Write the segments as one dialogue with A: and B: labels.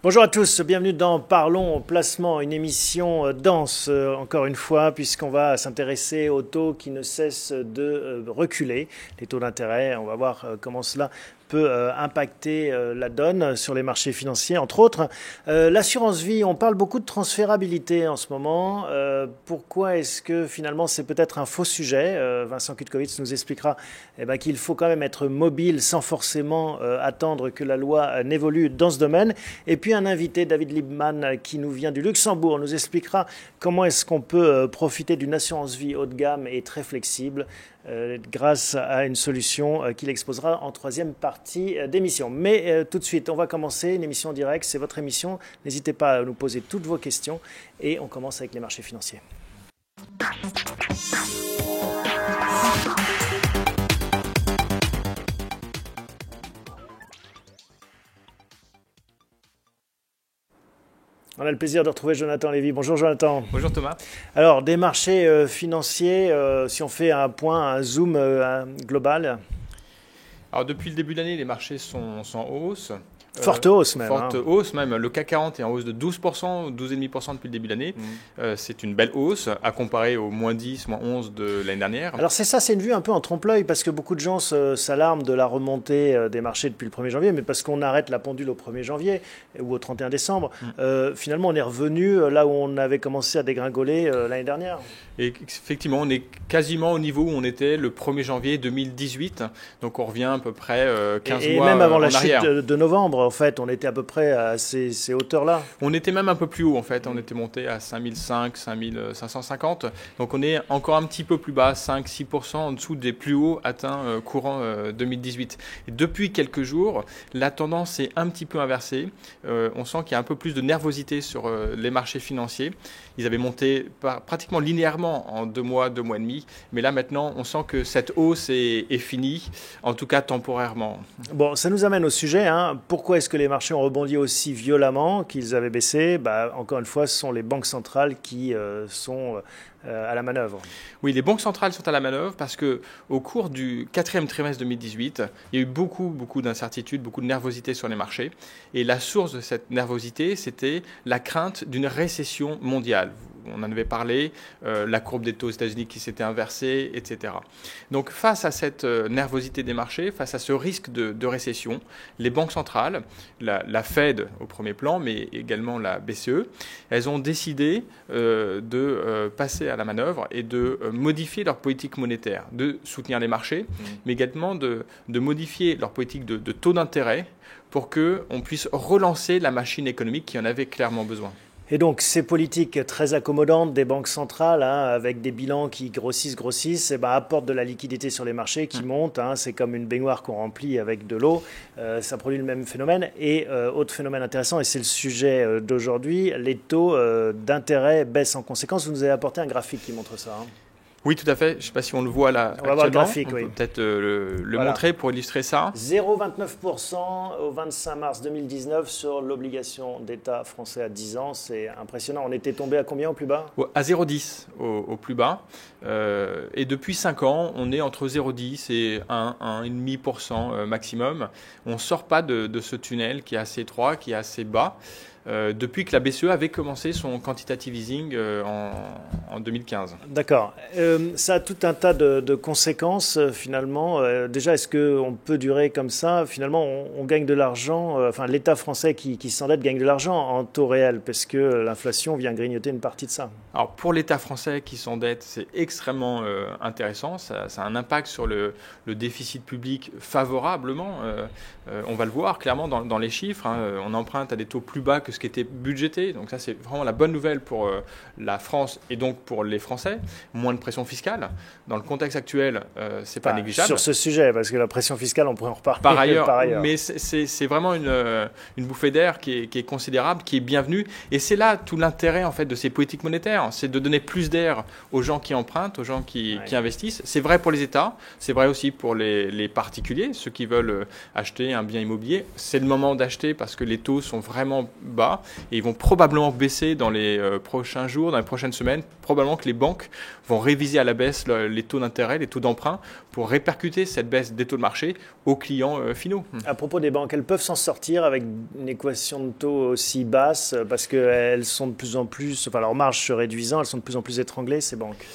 A: Bonjour à tous, bienvenue dans Parlons Placement, une émission dense encore une fois puisqu'on va s'intéresser aux taux qui ne cessent de reculer, les taux d'intérêt. On va voir comment cela peut impacter la donne sur les marchés financiers, entre autres. L'assurance vie, on parle beaucoup de transférabilité en ce moment. Pourquoi est-ce que finalement c'est peut-être un faux sujet? Vincent Kutkowitz nous expliquera qu'il faut quand même être mobile sans forcément attendre que la loi n'évolue dans ce domaine. Et puis un invité, David Liebman, qui nous vient du Luxembourg, nous expliquera comment est-ce qu'on peut profiter d'une assurance vie haut de gamme et très flexible grâce à une solution qu'il exposera en troisième partie d'émission. Mais tout de suite, on va commencer une émission directe, c'est votre émission. N'hésitez pas à nous poser toutes vos questions et on commence avec les marchés financiers. On a le plaisir de retrouver Jonathan Lévy. Bonjour Jonathan.
B: Bonjour Thomas.
A: Alors, des marchés financiers, si on fait un point, un zoom global.
B: Alors, depuis le début de l'année, les marchés sont en hausse.
A: Forte hausse même.
B: Forte hausse même. Le CAC 40 est en hausse de 12%, 12,5% depuis le début de l'année. C'est une belle hausse à comparer aux moins 10, moins 11 de l'année dernière.
A: Alors c'est ça, c'est une vue un peu en trompe-l'œil parce que beaucoup de gens s'alarment de la remontée des marchés depuis le 1er janvier, mais parce qu'on arrête la pendule au 1er janvier ou au 31 décembre. Finalement, on est revenu là où on avait commencé à dégringoler l'année dernière.
B: Et effectivement, on est quasiment au niveau où on était le 1er janvier 2018. Donc on revient à peu près 15 mois en arrière.
A: Et même avant la chute de novembre, en fait, on était à peu près à ces hauteurs-là.
B: On était même un peu plus haut, en fait. On était monté à 5005, 5550. Donc on est encore un petit peu plus bas, 5-6% en dessous des plus hauts atteints courant 2018. Et depuis quelques jours, la tendance est un petit peu inversée. On sent qu'il y a un peu plus de nervosité sur les marchés financiers. Ils avaient monté pratiquement linéairement en 2 mois, 2 mois et demi. Mais là, maintenant, on sent que cette hausse est finie, en tout cas temporairement.
A: Bon, ça nous amène au sujet. Pourquoi est-ce que les marchés ont rebondi aussi violemment qu'ils avaient baissé? Encore une fois, ce sont les banques centrales qui sont à la manœuvre.
B: Oui, les banques centrales sont à la manœuvre parce qu'au cours du 4e trimestre 2018, il y a eu beaucoup d'incertitudes, beaucoup de nervosité sur les marchés. Et la source de cette nervosité, c'était la crainte d'une récession mondiale. On en avait parlé, la courbe des taux aux États-Unis qui s'était inversée, etc. Donc face à cette nervosité des marchés, face à ce risque de récession, les banques centrales, la Fed au premier plan, mais également la BCE, elles ont décidé de passer à la manœuvre et de modifier leur politique monétaire, de soutenir les marchés, mais également de modifier leur politique de taux d'intérêt pour qu'on puisse relancer la machine économique qui en avait clairement besoin.
A: Et donc, ces politiques très accommodantes des banques centrales, avec des bilans qui grossissent, apportent de la liquidité sur les marchés qui montent. C'est comme une baignoire qu'on remplit avec de l'eau. Ça produit le même phénomène. Et autre phénomène intéressant, et c'est le sujet d'aujourd'hui, les taux d'intérêt baissent en conséquence. Vous nous avez apporté un graphique qui montre ça.
B: Oui, tout à fait. Je ne sais pas si on le voit là actuellement.
A: On va voir le graphique,
B: on peut peut-être le montrer pour illustrer ça.
A: 0,29% au 25 mars 2019 sur l'obligation d'État français à 10 ans. C'est impressionnant. On était tombé à combien au plus bas?
B: À 0,10 au plus bas. Et depuis 5 ans, on est entre 0,10 et 1,5% maximum. On ne sort pas de ce tunnel qui est assez étroit, qui est assez bas. Depuis que la BCE avait commencé son quantitative easing en 2015.
A: D'accord. Ça a tout un tas de conséquences finalement. Déjà, est-ce qu'on peut durer comme ça? Finalement, on gagne de l'argent, l'État français qui s'endette gagne de l'argent en taux réel parce que l'inflation vient grignoter une partie de ça.
B: Alors pour l'État français qui s'endette, c'est extrêmement intéressant. Ça a un impact sur le déficit public favorablement. On va le voir clairement dans les chiffres. On emprunte à des taux plus bas que ce qui était budgété. Donc ça, c'est vraiment la bonne nouvelle pour la France et donc pour les Français. Moins de pression fiscale. Dans le contexte actuel, c'est pas négligeable.
A: Sur ce sujet, parce que la pression fiscale, on pourrait en reparler
B: par ailleurs. Mais c'est vraiment une bouffée d'air qui est considérable, qui est bienvenue. Et c'est là tout l'intérêt en fait de ces politiques monétaires. C'est de donner plus d'air aux gens qui empruntent, aux gens qui investissent. C'est vrai pour les États, c'est vrai aussi pour les particuliers, ceux qui veulent acheter un bien immobilier. C'est le moment d'acheter parce que les taux sont vraiment bas. bas et ils vont probablement baisser dans les prochains jours, dans les prochaines semaines. Probablement que les banques vont réviser à la baisse les taux d'intérêt, les taux d'emprunt pour répercuter cette baisse des taux de marché aux clients finaux.
A: À propos des banques, elles peuvent s'en sortir avec une équation de taux aussi basse parce qu'elles sont de plus en plus, enfin leurs marges se réduisant, elles sont de plus en plus étranglées, ces banques.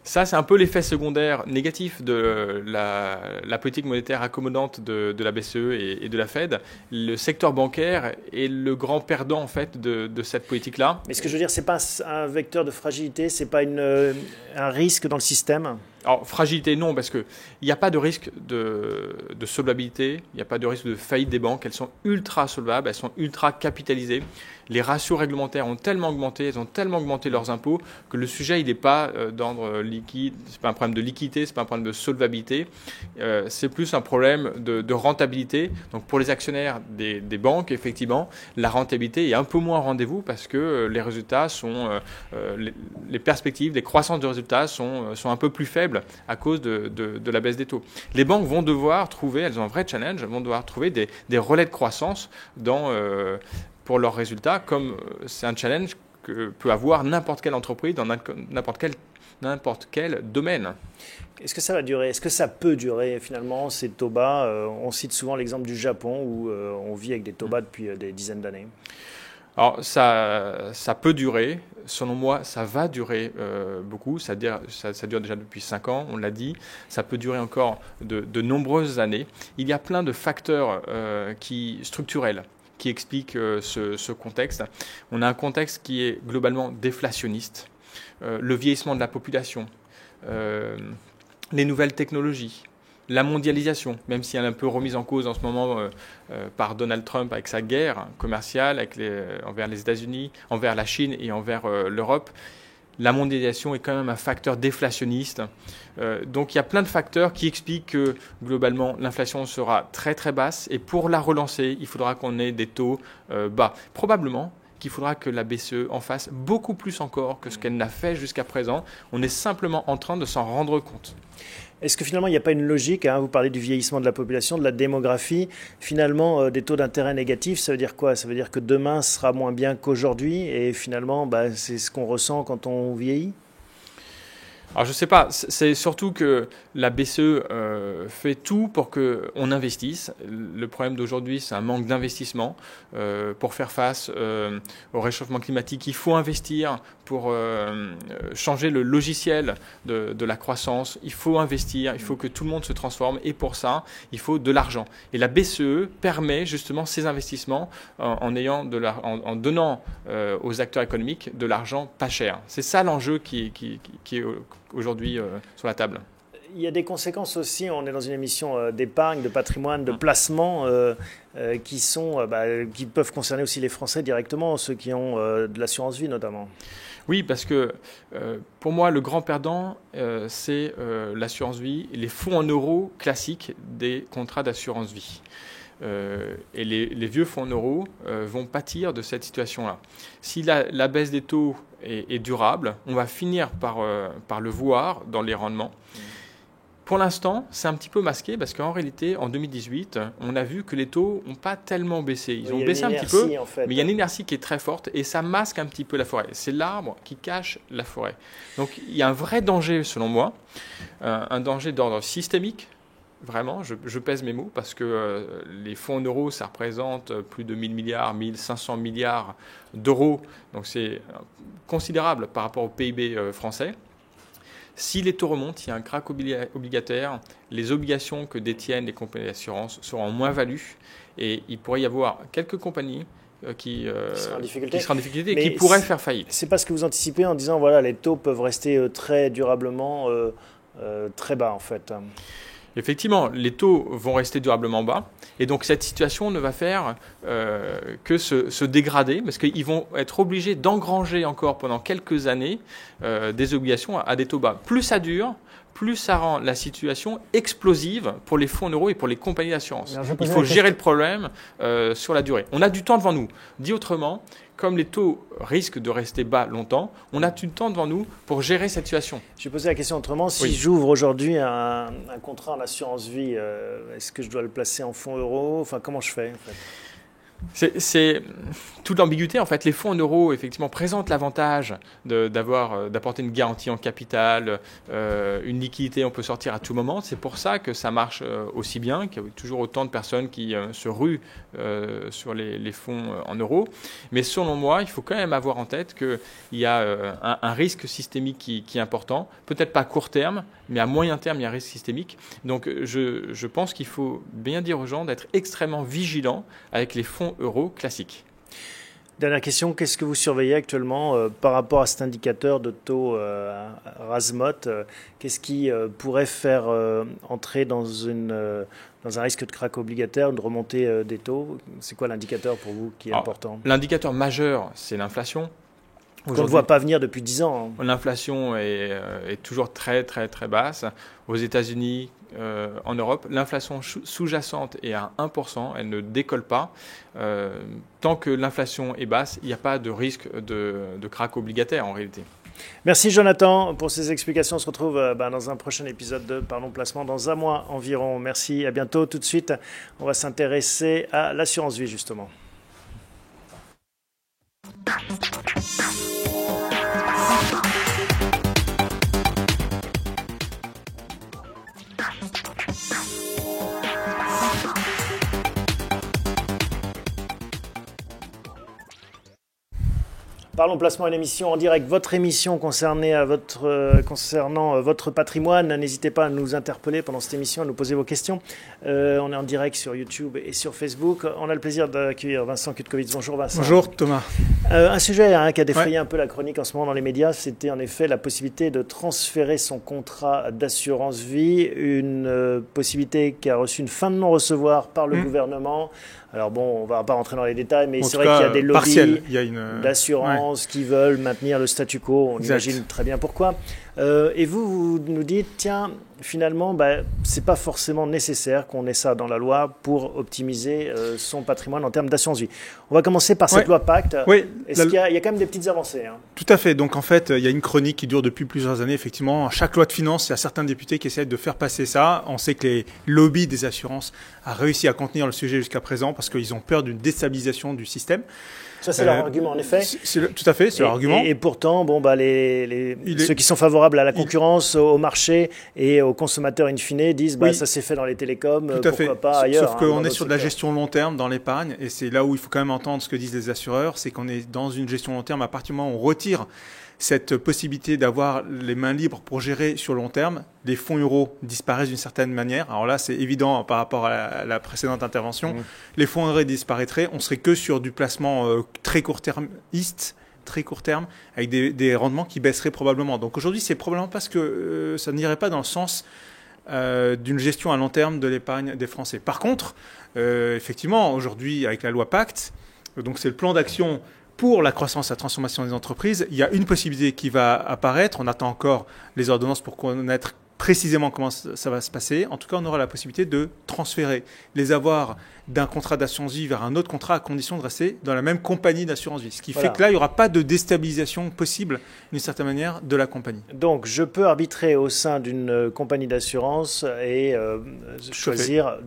B: Ça, c'est un peu l'effet secondaire négatif de la politique monétaire accommodante de la BCE et de la Fed. Le secteur bancaire est le grand perdant en fait de cette politique-là.
A: Mais ce que je veux dire, c'est pas un vecteur de fragilité, c'est pas un risque dans le système.
B: Alors, fragilité, non, parce qu'il n'y a pas de risque de solvabilité, il n'y a pas de risque de faillite des banques. Elles sont ultra solvables, elles sont ultra capitalisées. Les ratios réglementaires ont tellement augmenté, elles ont tellement augmenté leurs impôts que le sujet, il n'est pas d'ordre liquide, c'est pas un problème de liquidité, c'est pas un problème de solvabilité, c'est plus un problème de rentabilité. Donc, pour les actionnaires des banques, effectivement, la rentabilité est un peu moins au rendez-vous parce que les résultats sont, les perspectives, les croissances de résultats sont un peu plus faibles à cause de la baisse des taux. Les banques vont devoir trouver, elles ont un vrai challenge, elles vont devoir trouver des relais de croissance pour leurs résultats, comme c'est un challenge que peut avoir n'importe quelle entreprise dans n'importe quel domaine.
A: Est-ce que ça va durer? Est-ce que ça peut durer finalement ces taux bas? On cite souvent l'exemple du Japon où on vit avec des taux bas depuis des dizaines d'années.
B: Alors ça peut durer, selon moi ça va durer beaucoup, ça dure déjà depuis 5 ans, on l'a dit, ça peut durer encore de nombreuses années. Il y a plein de facteurs structurels qui expliquent ce contexte. On a un contexte qui est globalement déflationniste, le vieillissement de la population, les nouvelles technologies, la mondialisation, même si elle est un peu remise en cause en ce moment par Donald Trump avec sa guerre commerciale envers les États-Unis, envers la Chine et envers l'Europe. La mondialisation est quand même un facteur déflationniste. Donc il y a plein de facteurs qui expliquent que globalement l'inflation sera très très basse et pour la relancer, il faudra qu'on ait des taux bas. Probablement qu'il faudra que la BCE en fasse beaucoup plus encore que ce qu'elle n'a fait jusqu'à présent. On est simplement en train de s'en rendre compte.
A: Est-ce que finalement il n'y a pas une logique, vous parlez du vieillissement de la population, de la démographie, finalement des taux d'intérêt négatifs, ça veut dire quoi? Ça veut dire que demain sera moins bien qu'aujourd'hui et finalement c'est ce qu'on ressent quand on vieillit?
B: Alors je ne sais pas, c'est surtout que la BCE fait tout pour qu'on investisse. Le problème d'aujourd'hui, c'est un manque d'investissement. Pour faire face au réchauffement climatique, il faut investir pour changer le logiciel de la croissance. Il faut investir, il faut que tout le monde se transforme et pour ça, il faut de l'argent. Et la BCE permet justement ces investissements en donnant aux acteurs économiques de l'argent pas cher. C'est ça l'enjeu qui est aujourd'hui sur la table.
A: Il y a des conséquences aussi, on est dans une émission d'épargne, de patrimoine, de placement qui peuvent concerner aussi les Français directement, ceux qui ont de l'assurance vie notamment.
B: Oui, parce que pour moi, le grand perdant, c'est l'assurance vie, les fonds en euros classiques des contrats d'assurance vie. Et les vieux fonds en euros vont pâtir de cette situation-là. Si la baisse des taux est durable, on va finir par le voir dans les rendements. Pour l'instant, c'est un petit peu masqué parce qu'en réalité, en 2018, on a vu que les taux n'ont pas tellement baissé. Ils ont baissé un petit peu, mais il y a une inertie qui est très forte et ça masque un petit peu la forêt. C'est l'arbre qui cache la forêt. Donc il y a un vrai danger, selon moi, un danger d'ordre systémique. Vraiment, je pèse mes mots parce que les fonds en euros, ça représente plus de 1000 milliards, 1500 milliards d'euros. Donc c'est considérable par rapport au PIB français. Si les taux remontent, il y a un krach obligataire, les obligations que détiennent les compagnies d'assurance seront en moins-value et il pourrait y avoir quelques compagnies qui seraient en difficulté et qui pourraient faire faillite.
A: C'est pas ce que vous anticipez en disant voilà, les taux peuvent rester très durablement très bas en fait.
B: Effectivement, les taux vont rester durablement bas et donc cette situation ne va faire que se dégrader parce qu'ils vont être obligés d'engranger encore pendant quelques années des obligations à des taux bas. Plus ça dure, plus ça rend la situation explosive pour les fonds en euros et pour les compagnies d'assurance. Il faut gérer le problème sur la durée. On a du temps devant nous. Dit autrement, comme les taux risquent de rester bas longtemps, on a du temps devant nous pour gérer cette situation.
A: Je vais poser la question autrement. Si j'ouvre aujourd'hui un contrat en assurance vie, est-ce que je dois le placer en fonds euros? Enfin, comment je fais en fait?
B: toute l'ambiguïté. En fait, les fonds en euros, effectivement, présentent l'avantage d'apporter une garantie en capital, une liquidité, on peut sortir à tout moment. C'est pour ça que ça marche aussi bien, qu'il y a toujours autant de personnes qui se ruent sur les fonds en euros. Mais selon moi, il faut quand même avoir en tête qu'il y a un risque systémique qui est important. Peut-être pas à court terme, mais à moyen terme, il y a un risque systémique. Donc, je pense qu'il faut bien dire aux gens d'être extrêmement vigilants avec les fonds euros classiques.
A: Dernière question, qu'est-ce que vous surveillez actuellement par rapport à cet indicateur de taux Rasmot qu'est-ce qui pourrait faire entrer dans un risque de krach obligataire, de remontée des taux? C'est quoi l'indicateur pour vous qui est important?
B: L'indicateur majeur, c'est l'inflation.
A: On ne voit pas venir depuis 10 ans.
B: L'inflation est toujours très, très, très basse. Aux États-Unis, en Europe, l'inflation sous-jacente est à 1%, elle ne décolle pas. Tant que l'inflation est basse, il n'y a pas de risque de krach obligataire en réalité.
A: Merci Jonathan pour ces explications. On se retrouve dans un prochain épisode de Parlons Placement dans un mois environ. Merci, à bientôt. Tout de suite, on va s'intéresser à l'assurance vie justement. Parlons Placement, une émission en direct, votre émission concernant votre patrimoine. N'hésitez pas à nous interpeller pendant cette émission, à nous poser vos questions. On est en direct sur YouTube et sur Facebook. On a le plaisir d'accueillir Vincent Kutkovitz. Bonjour Vincent.
C: Bonjour Thomas.
A: Un sujet qui a défrayé un peu la chronique en ce moment dans les médias, c'était en effet la possibilité de transférer son contrat d'assurance vie, une possibilité qui a reçu une fin de non-recevoir par le gouvernement. Alors bon, on ne va pas rentrer dans les détails, mais c'est vrai qu'il y a des lobbies d'assurance qui veulent maintenir le statu quo. On imagine très bien pourquoi. Et vous nous dites, tiens, finalement, ce n'est pas forcément nécessaire qu'on ait ça dans la loi pour optimiser son patrimoine en termes d'assurance vie. On va commencer par cette loi Pacte. Est-ce qu'il y a quand même des petites avancées
C: Tout à fait. Donc en fait, il y a une chronique qui dure depuis plusieurs années. Effectivement, à chaque loi de finances, il y a certains députés qui essaient de faire passer ça. On sait que les lobbies des assurances ont réussi à contenir le sujet jusqu'à présent parce qu'ils ont peur d'une déstabilisation du système.
A: Ça, c'est leur argument, en effet.
C: Tout à fait, c'est leur argument.
A: Et pourtant, ceux qui sont favorables à la concurrence, au marché et aux consommateurs in fine disent ça s'est fait dans les télécoms, pourquoi pas ailleurs.
C: Sauf qu'on est sur de la gestion long terme dans l'épargne et c'est là où il faut quand même entendre ce que disent les assureurs, c'est qu'on est dans une gestion long terme. À partir du moment où on retire cette possibilité d'avoir les mains libres pour gérer sur long terme, les fonds euros disparaissent d'une certaine manière. Alors là, c'est évident par rapport à la précédente intervention. Les fonds euros disparaîtraient. On serait que sur du placement très court-termiste, très court terme, avec des rendements qui baisseraient probablement. Donc aujourd'hui, c'est probablement parce que ça n'irait pas dans le sens d'une gestion à long terme de l'épargne des Français. Par contre, effectivement, aujourd'hui, avec la loi Pacte, donc c'est le plan d'action pour la croissance et la transformation des entreprises, il y a une possibilité qui va apparaître. On attend encore les ordonnances pour connaître précisément comment ça va se passer. En tout cas, on aura la possibilité de transférer les avoirs d'un contrat d'assurance vie vers un autre contrat à condition de rester dans la même compagnie d'assurance vie. Ce qui fait que là, il n'y aura pas de déstabilisation possible, d'une certaine manière, de la compagnie.
A: Donc, je peux arbitrer au sein d'une compagnie d'assurance et choisir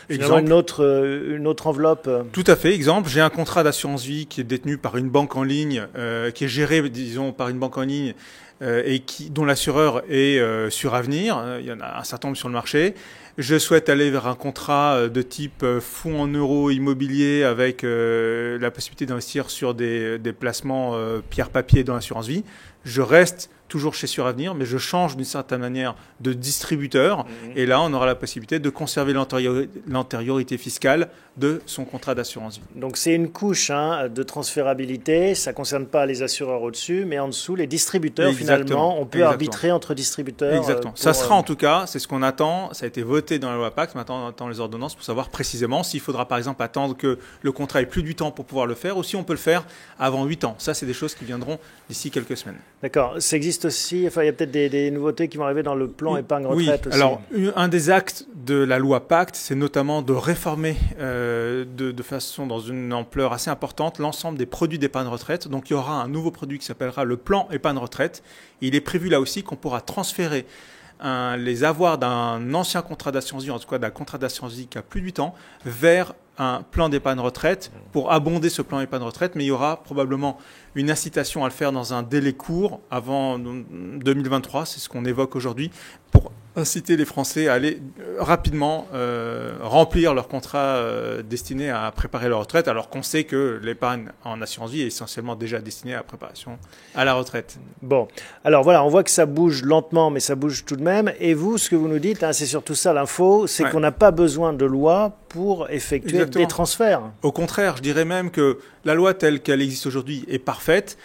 A: une autre enveloppe.
C: Tout à fait. Exemple, j'ai un contrat d'assurance vie qui est détenu par une banque en ligne, qui est géré, disons, par une banque en ligne, et dont l'assureur est sur Avenir. Il y en a un certain nombre sur le marché. Je souhaite aller vers un contrat de type fonds en euros immobilier avec la possibilité d'investir sur des placements pierre-papier dans l'assurance vie. Je reste toujours chez Suravenir, mais je change d'une certaine manière de distributeur. Et là, on aura la possibilité de conserver l'antériorité fiscale de son contrat d'assurance vie.
A: Donc, c'est une couche de transférabilité. Ça ne concerne pas les assureurs au-dessus, mais en dessous, les distributeurs, finalement, on peut arbitrer entre distributeurs.
C: Exactement. Ça sera en tout cas, c'est ce qu'on attend. Ça a été voté dans la loi Pacte. Maintenant, on attend les ordonnances pour savoir précisément s'il faudra, par exemple, attendre que le contrat ait plus de 8 ans pour pouvoir le faire ou si on peut le faire avant 8 ans. Ça, c'est des choses qui viendront d'ici quelques semaines. D'accord.
A: Ça existe aussi, il y a peut-être des nouveautés qui vont arriver dans le plan épargne retraite aussi.
C: Alors, un des actes de la loi Pacte, c'est notamment de réformer de façon dans une ampleur assez importante l'ensemble des produits d'épargne retraite. Donc, il y aura un nouveau produit qui s'appellera le plan épargne retraite. Il est prévu là aussi qu'on pourra transférer les avoirs d'un ancien contrat d'assurance vie, en tout cas d'un contrat d'assurance vie qui a plus de 8 ans, vers un plan d'épargne retraite pour abonder ce plan d'épargne retraite, mais il y aura probablement une incitation à le faire dans un délai court avant 2023, c'est ce qu'on évoque aujourd'hui, pour inciter les Français à aller rapidement remplir leur contrat destiné à préparer leur retraite, alors qu'on sait que l'épargne en assurance vie est essentiellement déjà destinée à la préparation à la retraite.
A: Bon, alors voilà, on voit que ça bouge lentement, mais ça bouge tout de même. Et vous, ce que vous nous dites, c'est surtout ça l'info, c'est qu'on n'a pas besoin de loi pour effectuer des transferts.
C: Au contraire, je dirais même que la loi telle qu'elle existe aujourd'hui est parfaite.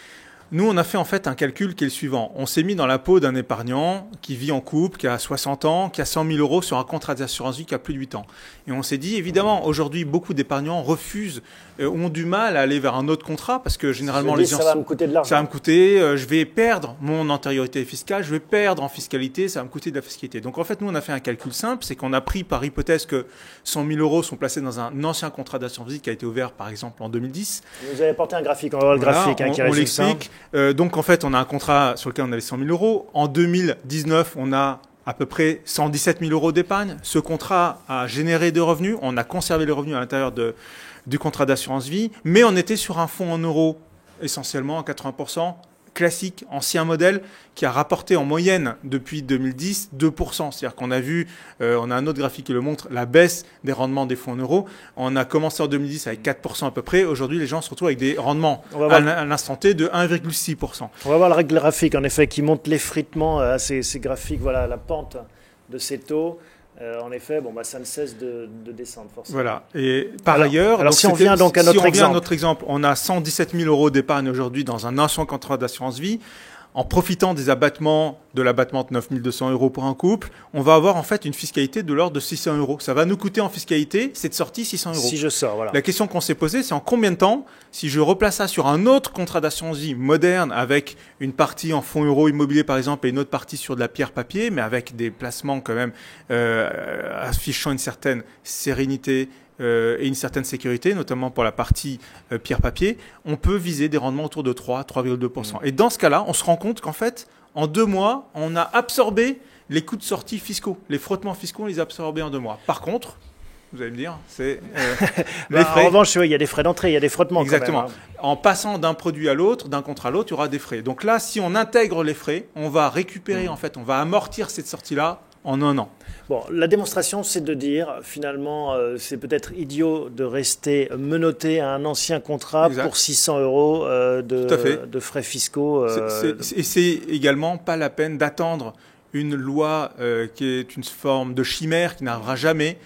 C: Nous, on a fait en fait un calcul qui est le suivant. On s'est mis dans la peau d'un épargnant qui vit en couple, qui a 60 ans, qui a 100 000 euros sur un contrat d'assurance vie qui a plus de 8 ans. Et on s'est dit, évidemment, aujourd'hui, beaucoup d'épargnants refusent, ont du mal à aller vers un autre contrat parce que généralement, les gens
A: ça va me coûter de l'argent.
C: Ça va me coûter, je vais perdre mon antériorité fiscale, je vais perdre en fiscalité, ça va me coûter de la fiscalité. Donc en fait, nous, on a fait un calcul simple, c'est qu'on a pris par hypothèse que 100 000 euros sont placés dans un ancien contrat d'assurance vie qui a été ouvert, par exemple, en 2010.
A: Vous avez apporté un graphique, on va voir le graphique qui
C: on
A: résume
C: l'explique. Donc en fait, on a un contrat sur lequel on avait 100 000 euros. En 2019, on a à peu près 117 000 euros d'épargne. Ce contrat a généré des revenus. On a conservé les revenus à l'intérieur du contrat d'assurance vie. Mais on était sur un fonds en euros, essentiellement à 80%, classique, ancien modèle, qui a rapporté en moyenne depuis 2010 2%. C'est-à-dire qu'on a vu, on a un autre graphique qui le montre, la baisse des rendements des fonds en euros. On a commencé en 2010 avec 4% à peu près. Aujourd'hui, les gens se retrouvent avec des rendements à l'instant T de 1,6%.
A: On va voir le graphique, en effet, qui montre l'effritement, ces graphiques, voilà la pente de ces taux. En effet, ça ne cesse de descendre forcément.
C: Voilà. Et par ailleurs,
A: alors si on vient donc à notre
C: exemple, on a 117 000 euros d'épargne aujourd'hui dans un ancien contrat d'assurance vie. En profitant des abattements, de l'abattement de 9 200 euros pour un couple, on va avoir en fait une fiscalité de l'ordre de 600 euros. Ça va nous coûter en fiscalité, cette sortie, 600 euros.
A: Si je sors, voilà.
C: La question qu'on s'est posée, c'est en combien de temps, si je replace ça sur un autre contrat d'assurance vie moderne, avec une partie en fonds euros immobiliers par exemple, et une autre partie sur de la pierre papier, mais avec des placements quand même affichant une certaine sérénité, et une certaine sécurité, notamment pour la partie pierre-papier, on peut viser des rendements autour de 3,2%. Et dans ce cas-là, on se rend compte qu'en fait, en 2 mois, on a absorbé les coûts de sortie fiscaux. Les frottements fiscaux, on les a absorbés en 2 mois. Par contre, vous allez me dire, c'est
A: les frais. En revanche, il y a des frais d'entrée, il y a des frottements.
C: Exactement.
A: Quand même, hein.
C: En passant d'un produit à l'autre, d'un contrat à l'autre, il y aura des frais. Donc là, si on intègre les frais, on va récupérer, en fait, on va amortir cette sortie-là en 1 an.
A: Bon, la démonstration, c'est de dire, finalement, c'est peut-être idiot de rester menotté à un ancien contrat pour 600 euros de frais fiscaux.
C: Et c'est également pas la peine d'attendre une loi qui est une forme de chimère qui n'arrivera jamais.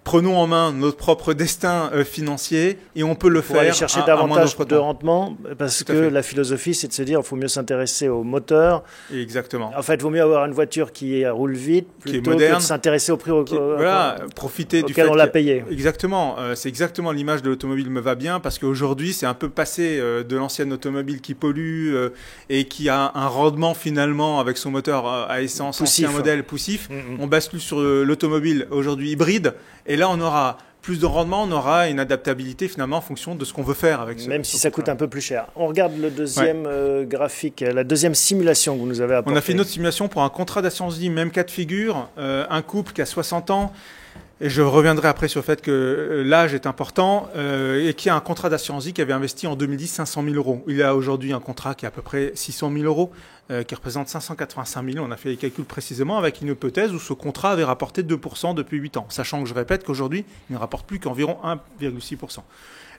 C: Prenons en main notre propre destin financier et on peut le faire
A: aller chercher davantage de rendement parce que la philosophie, c'est de se dire qu'il faut mieux s'intéresser au moteur.
C: Exactement.
A: En fait, il vaut mieux avoir une voiture qui roule vite plutôt que de s'intéresser au prix
C: profiter du
A: fait
C: on
A: l'a payé.
C: Exactement. C'est exactement l'image de l'automobile me va bien parce qu'aujourd'hui, c'est un peu passé de l'ancienne automobile qui pollue et qui a un rendement finalement avec son moteur à essence
A: poussif.
C: Ancien modèle poussif. On bascule sur l'automobile aujourd'hui hybride. Et là, on aura plus de rendement, on aura une adaptabilité finalement en fonction de ce qu'on veut faire avec
A: Même si ça coûte un peu plus cher. On regarde le deuxième graphique, la deuxième simulation que vous nous avez apportée.
C: On a fait une autre simulation pour un contrat d'assurance vie, même cas de figure, un couple qui a 60 ans. Et je reviendrai après sur le fait que l'âge est important et qui a un contrat d'assurance vie qui avait investi en 2010 500 000 euros. Il a aujourd'hui un contrat qui est à peu près 600 000 euros, qui représente 585 000. On a fait les calculs précisément avec une hypothèse où ce contrat avait rapporté 2% depuis 8 ans, sachant que je répète qu'aujourd'hui, il ne rapporte plus qu'environ 1,6%.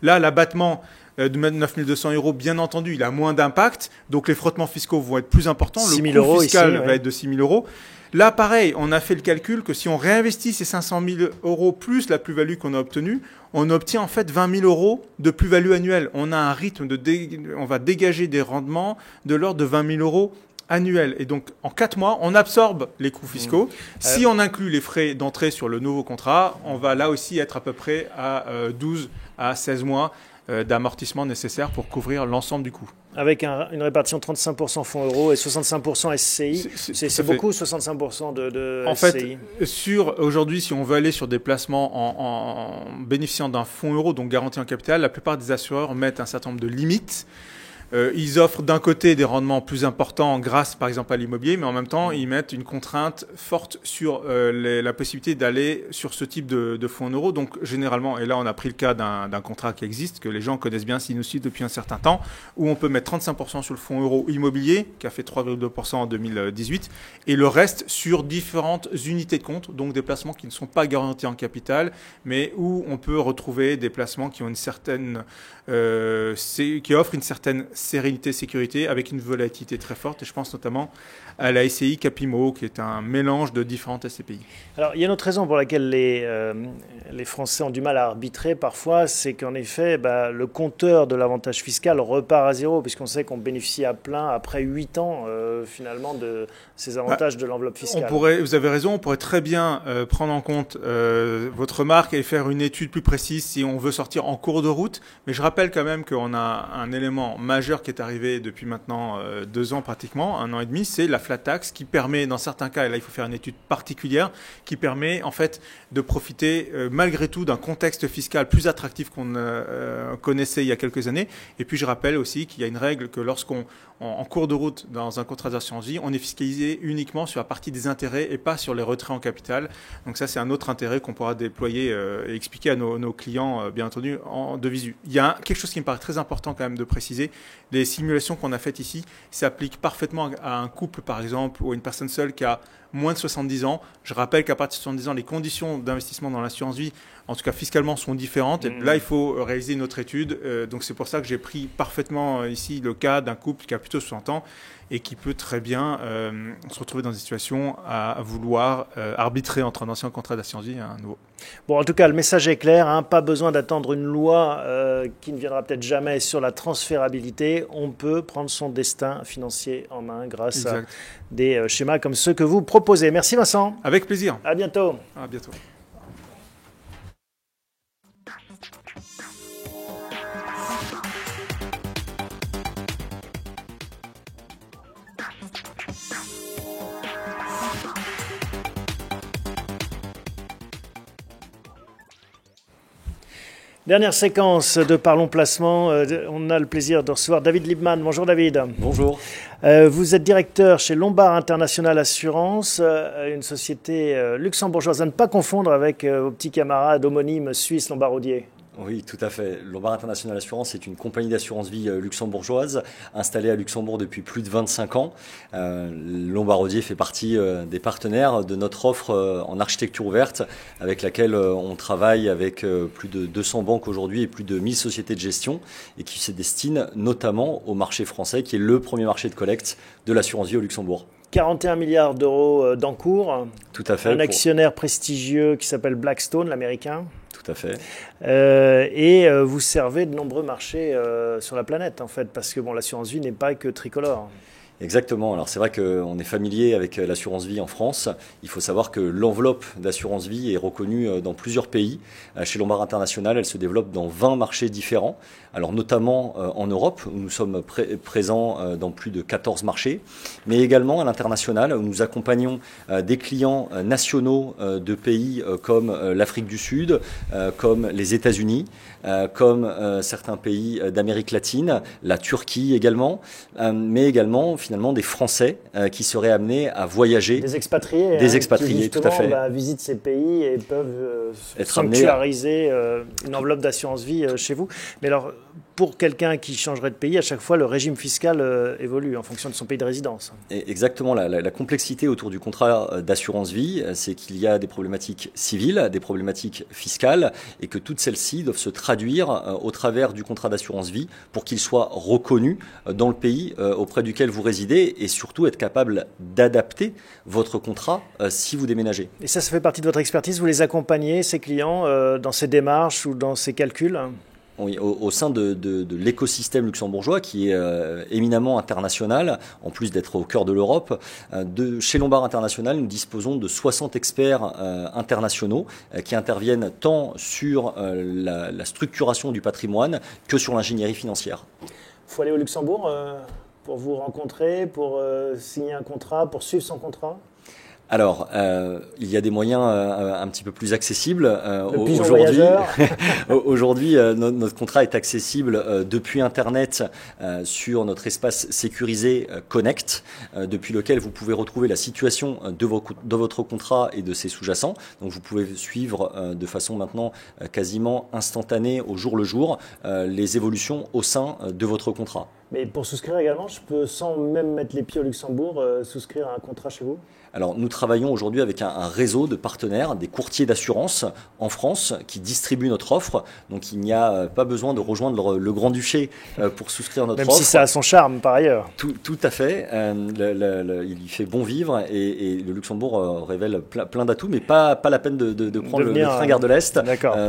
C: Là, l'abattement de 9 200 euros, bien entendu, il a moins d'impact, donc les frottements fiscaux vont être plus importants. Le coût fiscal va être de 6 000 euros. Là, pareil, on a fait le calcul que si on réinvestit ces 500 000 euros plus la plus-value qu'on a obtenue, on obtient en fait 20 000 euros de plus-value annuelle. On a un rythme on va dégager des rendements de l'ordre de 20 000 euros annuels. Et donc, en 4 mois, on absorbe les coûts fiscaux. Si on inclut les frais d'entrée sur le nouveau contrat, on va là aussi être à peu près à 12 à 16 mois d'amortissement nécessaire pour couvrir l'ensemble du coût.
A: Avec une répartition 35% fonds euros et 65% SCI. C'est beaucoup, 65% de
C: en
A: SCI.
C: Fait, aujourd'hui, si on veut aller sur des placements en bénéficiant d'un fonds euro, donc garanti en capital, la plupart des assureurs mettent un certain nombre de limites. Ils offrent d'un côté des rendements plus importants grâce par exemple à l'immobilier, mais en même temps ils mettent une contrainte forte sur la possibilité d'aller sur ce type de fonds en euros. Donc généralement, et là on a pris le cas d'un contrat qui existe, que les gens connaissent bien s'ils nous suivent depuis un certain temps, où on peut mettre 35% sur le fonds euro immobilier, qui a fait 3,2% en 2018, et le reste sur différentes unités de compte, donc des placements qui ne sont pas garantis en capital, mais où on peut retrouver des placements qui ont une certaine, qui offrent une certaine sérénité, sécurité, avec une volatilité très forte. Et je pense notamment à la SCI Capimo, qui est un mélange de différentes SCPI.
A: Alors, il y a une autre raison pour laquelle les Français ont du mal à arbitrer parfois, c'est qu'en effet, le compteur de l'avantage fiscal repart à zéro, puisqu'on sait qu'on bénéficie à plein après 8 ans, finalement, de ces avantages de l'enveloppe fiscale.
C: Vous avez raison, on pourrait très bien prendre en compte votre remarque et faire une étude plus précise si on veut sortir en cours de route. Mais je rappelle quand même qu'on a un élément majeur qui est arrivé depuis maintenant 2 ans pratiquement, 1 an et demi, c'est la flat tax qui permet, dans certains cas, et là il faut faire une étude particulière, qui permet en fait de profiter malgré tout d'un contexte fiscal plus attractif qu'on connaissait il y a quelques années. Et puis je rappelle aussi qu'il y a une règle que lorsqu'on en cours de route dans un contrat d'assurance vie, on est fiscalisé uniquement sur la partie des intérêts et pas sur les retraits en capital. Donc ça c'est un autre intérêt qu'on pourra déployer et expliquer à nos clients bien entendu de visu. Il y a quelque chose qui me paraît très important quand même de préciser. Les simulations qu'on a faites ici s'appliquent parfaitement à un couple par exemple ou à une personne seule qui a moins de 70 ans. Je rappelle qu'à partir de 70 ans, les conditions d'investissement dans l'assurance vie, en tout cas fiscalement, sont différentes. Et là, il faut réaliser une autre étude. Donc c'est pour ça que j'ai pris parfaitement ici le cas d'un couple qui a plutôt 60 ans et qui peut très bien se retrouver dans une situation à vouloir arbitrer entre un ancien contrat d'assurance vie et un nouveau.
A: Bon, en tout cas, le message est clair, hein, pas besoin d'attendre une loi qui ne viendra peut-être jamais sur la transférabilité. On peut prendre son destin financier en main grâce à des schémas comme ceux que vous proposez. Merci Vincent.
C: Avec plaisir.
A: À bientôt.
C: À bientôt.
A: Dernière séquence de Parlons Placement. On a le plaisir de recevoir David Liebman. Bonjour David.
D: Bonjour.
A: Vous êtes directeur chez Lombard International Assurance, une société luxembourgeoise à ne pas confondre avec vos petits camarades homonymes suisses lombardiers.
D: Oui, tout à fait. Lombard International Assurance est une compagnie d'assurance vie luxembourgeoise installée à Luxembourg depuis plus de 25 ans. Lombardier fait partie des partenaires de notre offre en architecture ouverte avec laquelle on travaille avec plus de 200 banques aujourd'hui et plus de 1000 sociétés de gestion et qui se destine notamment au marché français qui est le premier marché de collecte de l'assurance vie au Luxembourg.
A: 41 milliards d'euros d'encours.
D: Tout à fait.
A: Un actionnaire prestigieux qui s'appelle Blackstone, l'américain.
D: Tout à fait.
A: Et vous servez de nombreux marchés sur la planète, en fait, parce que bon, l'assurance vie n'est pas que tricolore.
D: Exactement. Alors c'est vrai qu'on est familier avec l'assurance vie en France. Il faut savoir que l'enveloppe d'assurance vie est reconnue dans plusieurs pays. Chez Lombard International, elle se développe dans 20 marchés différents. Alors notamment en Europe, où nous sommes présents dans plus de 14 marchés, mais également à l'international, où nous accompagnons des clients nationaux de pays comme l'Afrique du Sud, comme les États-Unis, comme certains pays d'Amérique latine, la Turquie également, mais également finalement des Français qui seraient amenés à voyager.
A: Des expatriés.
D: Des expatriés,
A: qui,
D: tout à fait.
A: Visitent ces pays et peuvent
D: être
A: sanctuariser une enveloppe d'assurance vie chez vous. Mais alors, pour quelqu'un qui changerait de pays, à chaque fois, le régime fiscal évolue en fonction de son pays de résidence.
D: Exactement. La complexité autour du contrat d'assurance vie, c'est qu'il y a des problématiques civiles, des problématiques fiscales, et que toutes celles-ci doivent se traduire au travers du contrat d'assurance vie pour qu'il soit reconnu dans le pays auprès duquel vous résidez, et surtout être capable d'adapter votre contrat si vous déménagez.
A: Et ça fait partie de votre expertise. Vous les accompagnez, ces clients, dans ces démarches ou dans ces calculs ?
D: Oui, au sein de l'écosystème luxembourgeois qui est éminemment international, en plus d'être au cœur de l'Europe, chez Lombard International, nous disposons de 60 experts internationaux qui interviennent tant sur la structuration du patrimoine que sur l'ingénierie financière.
A: Il faut aller au Luxembourg pour vous rencontrer, pour signer un contrat, pour suivre son contrat ?
D: Alors, il y a des moyens un petit peu plus accessibles. Aujourd'hui, notre contrat est accessible depuis Internet sur notre espace sécurisé Connect, depuis lequel vous pouvez retrouver la situation de votre contrat et de ses sous-jacents. Donc, vous pouvez suivre de façon maintenant quasiment instantanée, au jour le jour, les évolutions au sein de votre contrat.
A: Mais pour souscrire également, je peux, sans même mettre les pieds au Luxembourg, souscrire à un contrat chez vous ?
D: Alors, nous travaillons aujourd'hui avec un réseau de partenaires, des courtiers d'assurance en France qui distribuent notre offre. Donc, il n'y a pas besoin de rejoindre le Grand-Duché pour souscrire notre offre.
A: Même si ça a son charme par ailleurs.
D: Tout à fait. Il y fait bon vivre et le Luxembourg révèle plein d'atouts, mais pas la peine de prendre le train Gare de l'Est.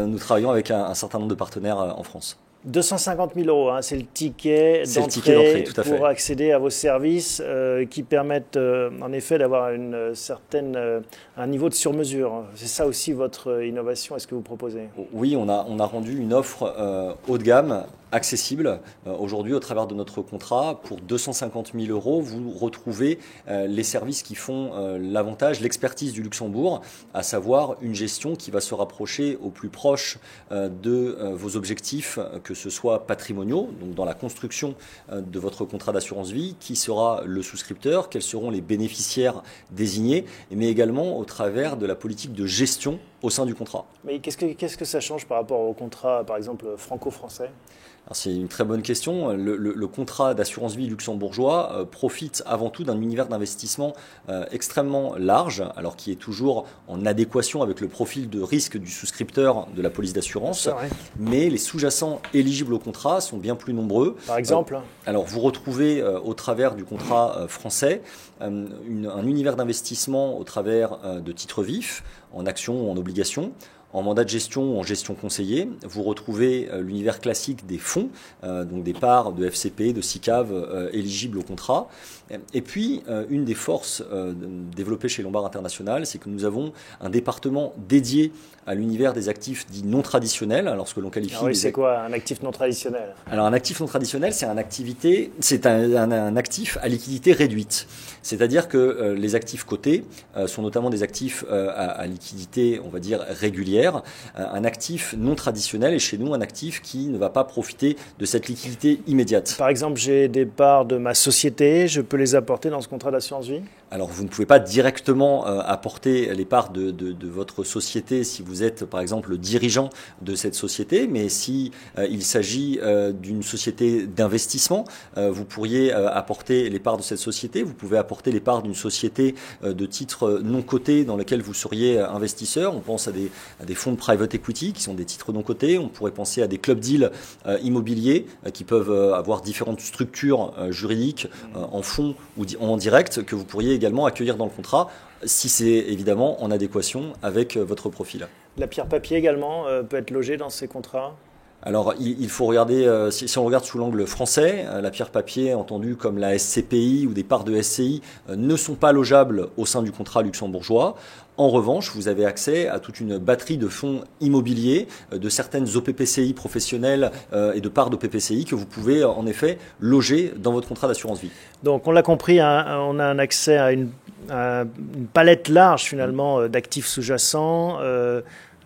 D: Nous travaillons avec un certain nombre de partenaires en France.
A: 250 000 euros, hein, c'est le ticket d'entrée pour accéder à vos services qui permettent en effet d'avoir un niveau de sur-mesure. C'est ça aussi votre innovation, est-ce que vous proposez ?
D: Oui, on a rendu une offre haut de gamme, accessible. Aujourd'hui, au travers de notre contrat, pour 250 000 euros, vous retrouvez les services qui font l'avantage, l'expertise du Luxembourg, à savoir une gestion qui va se rapprocher au plus proche de vos objectifs, que ce soit patrimoniaux, donc dans la construction de votre contrat d'assurance vie, qui sera le souscripteur, quels seront les bénéficiaires désignés, mais également au travers de la politique de gestion au sein du contrat.
A: Mais qu'est-ce que ça change par rapport au contrat, par exemple, franco-français ?
D: Alors, c'est une très bonne question. Le contrat d'assurance vie luxembourgeois profite avant tout d'un univers d'investissement extrêmement large, alors qui est toujours en adéquation avec le profil de risque du souscripteur de la police d'assurance. Mais les sous-jacents éligibles au contrat sont bien plus nombreux.
A: Par exemple
D: alors, vous retrouvez au travers du contrat français un univers d'investissement au travers de titres vifs, en actions ou en obligations. En mandat de gestion ou en gestion conseillée, vous retrouvez l'univers classique des fonds, donc des parts de FCP, de SICAV éligibles au contrat. Et puis, une des forces développées chez Lombard International, c'est que nous avons un département dédié à l'univers des actifs dits non traditionnels, lorsque l'on qualifie...
A: Ah oui, c'est quoi un actif non traditionnel ?
D: Alors, un actif non traditionnel, c'est un actif à liquidité réduite. C'est-à-dire que les actifs cotés sont notamment des actifs à liquidité, on va dire, régulière. Un actif non traditionnel est chez nous un actif qui ne va pas profiter de cette liquidité immédiate.
A: Par exemple, j'ai des parts de ma société, je peux les apporter dans ce contrat d'assurance vie ?
D: Alors, vous ne pouvez pas directement apporter les parts de votre société si vous êtes, par exemple, le dirigeant de cette société, mais si il s'agit d'une société d'investissement, vous pourriez apporter les parts de cette société, vous pouvez apporter les parts d'une société de titres non cotés dans lesquels vous seriez investisseur. On pense à des fonds de private equity qui sont des titres non cotés. On pourrait penser à des club deals immobiliers qui peuvent avoir différentes structures juridiques en fonds ou en direct que vous pourriez également accueillir dans le contrat si c'est évidemment en adéquation avec votre profil.
A: La pierre papier également peut être logée dans ces contrats ?
D: Alors, il faut regarder, si on regarde sous l'angle français, la pierre papier, entendue comme la SCPI ou des parts de SCI, ne sont pas logeables au sein du contrat luxembourgeois. En revanche, vous avez accès à toute une batterie de fonds immobiliers, de certaines OPPCI professionnelles et de parts d'OPPCI que vous pouvez en effet loger dans votre contrat d'assurance vie.
A: Donc, on l'a compris, hein, on a un accès à une palette large finalement d'actifs sous-jacents.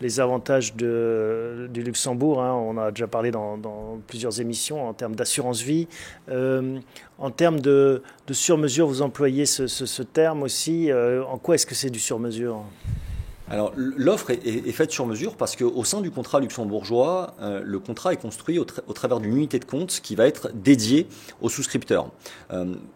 A: Les avantages du Luxembourg, hein, on a déjà parlé dans plusieurs émissions en termes d'assurance vie. En termes de sur-mesure, vous employez ce terme aussi. En quoi est-ce que c'est du sur-mesure ?
D: Alors, l'offre est faite sur mesure parce qu'au sein du contrat luxembourgeois, le contrat est construit au travers d'une unité de compte qui va être dédiée aux souscripteurs.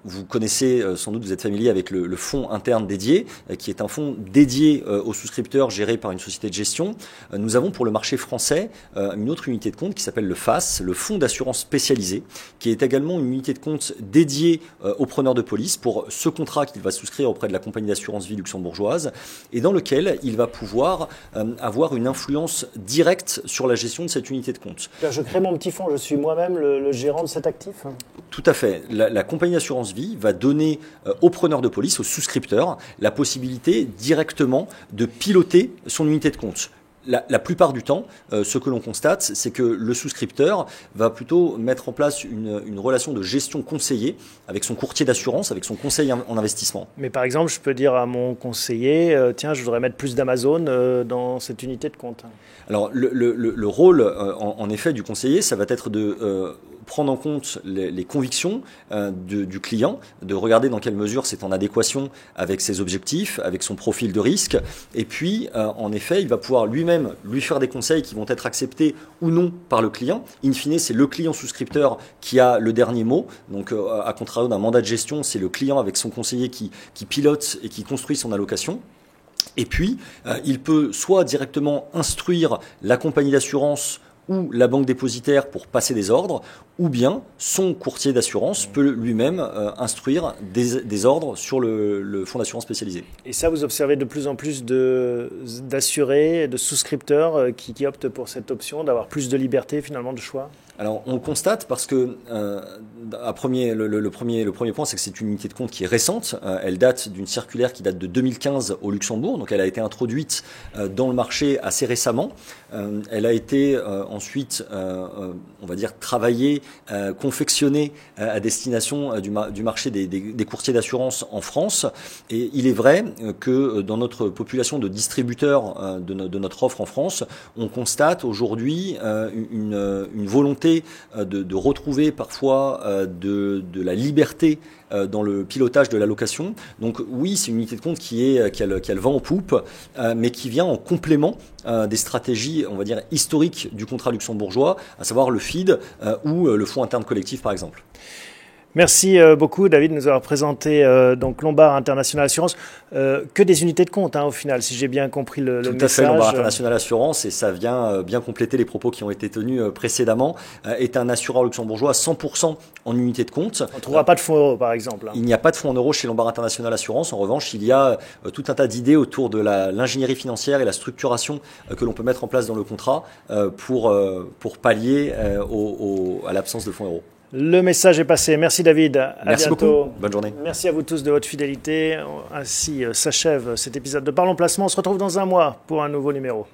D: Vous connaissez sans doute, vous êtes familier avec le fonds interne dédié, qui est un fonds dédié aux souscripteurs géré par une société de gestion. Nous avons pour le marché français une autre unité de compte qui s'appelle le FAS, le fonds d'assurance spécialisé, qui est également une unité de compte dédiée aux preneurs de police pour ce contrat qu'il va souscrire auprès de la compagnie d'assurance vie luxembourgeoise et dans lequel il va pouvoir avoir une influence directe sur la gestion de cette unité de compte.
A: Je crée mon petit fonds, je suis moi-même le gérant de cet actif ?
D: Tout à fait. La compagnie d'assurance vie va donner aux preneurs de police, aux souscripteurs, la possibilité directement de piloter son unité de compte. La plupart du temps, ce que l'on constate, c'est que le souscripteur va plutôt mettre en place une relation de gestion conseillée avec son courtier d'assurance, avec son conseiller en investissement.
A: Mais par exemple, je peux dire à mon conseiller, tiens, je voudrais mettre plus d'Amazon dans cette unité de compte.
D: Alors, le rôle, en effet, du conseiller, ça va être de prendre en compte les convictions du client, de regarder dans quelle mesure c'est en adéquation avec ses objectifs, avec son profil de risque. Et puis, en effet, il va pouvoir lui-même lui faire des conseils qui vont être acceptés ou non par le client. In fine, c'est le client souscripteur qui a le dernier mot. Donc, à contrario d'un mandat de gestion, c'est le client avec son conseiller qui pilote et qui construit son allocation. Et puis, il peut soit directement instruire la compagnie d'assurance ou la banque dépositaire pour passer des ordres, ou bien son courtier d'assurance peut lui-même instruire des ordres sur le fonds d'assurance spécialisé.
A: Et ça, vous observez de plus en plus d'assurés, de souscripteurs qui optent pour cette option, d'avoir plus de liberté finalement de choix?
D: Alors, on le constate parce que le premier point, c'est que c'est une unité de compte qui est récente. Elle date d'une circulaire qui date de 2015 au Luxembourg, donc elle a été introduite dans le marché assez récemment. Elle a été ensuite, on va dire, travaillée, confectionnée à destination du marché des courtiers d'assurance en France. Et il est vrai que dans notre population de distributeurs de notre offre en France, on constate aujourd'hui une volonté de retrouver parfois de la liberté dans le pilotage de l'allocation. Donc oui, c'est une unité de compte qui a le vent en poupe, mais qui vient en complément des stratégies, on va dire, historiques du contrat luxembourgeois, à savoir le FID ou le fonds interne collectif par exemple.
A: Merci beaucoup David de nous avoir présenté donc Lombard International Assurance, que des unités de compte au final, si j'ai bien compris le message.
D: Tout à fait, Lombard International Assurance, et ça vient bien compléter les propos qui ont été tenus précédemment, est un assureur luxembourgeois à 100% en unité de compte.
A: On ne trouvera pas de fonds euros par exemple.
D: Il n'y a pas de fonds en euros chez Lombard International Assurance. En revanche, il y a tout un tas d'idées autour de l'ingénierie financière et la structuration que l'on peut mettre en place dans le contrat pour pallier à l'absence de fonds euros.
A: Le message est passé. Merci David.
D: Merci beaucoup. Bonne journée.
A: Merci à vous tous de votre fidélité. Ainsi s'achève cet épisode de Parlons Placement. On se retrouve dans un mois pour un nouveau numéro.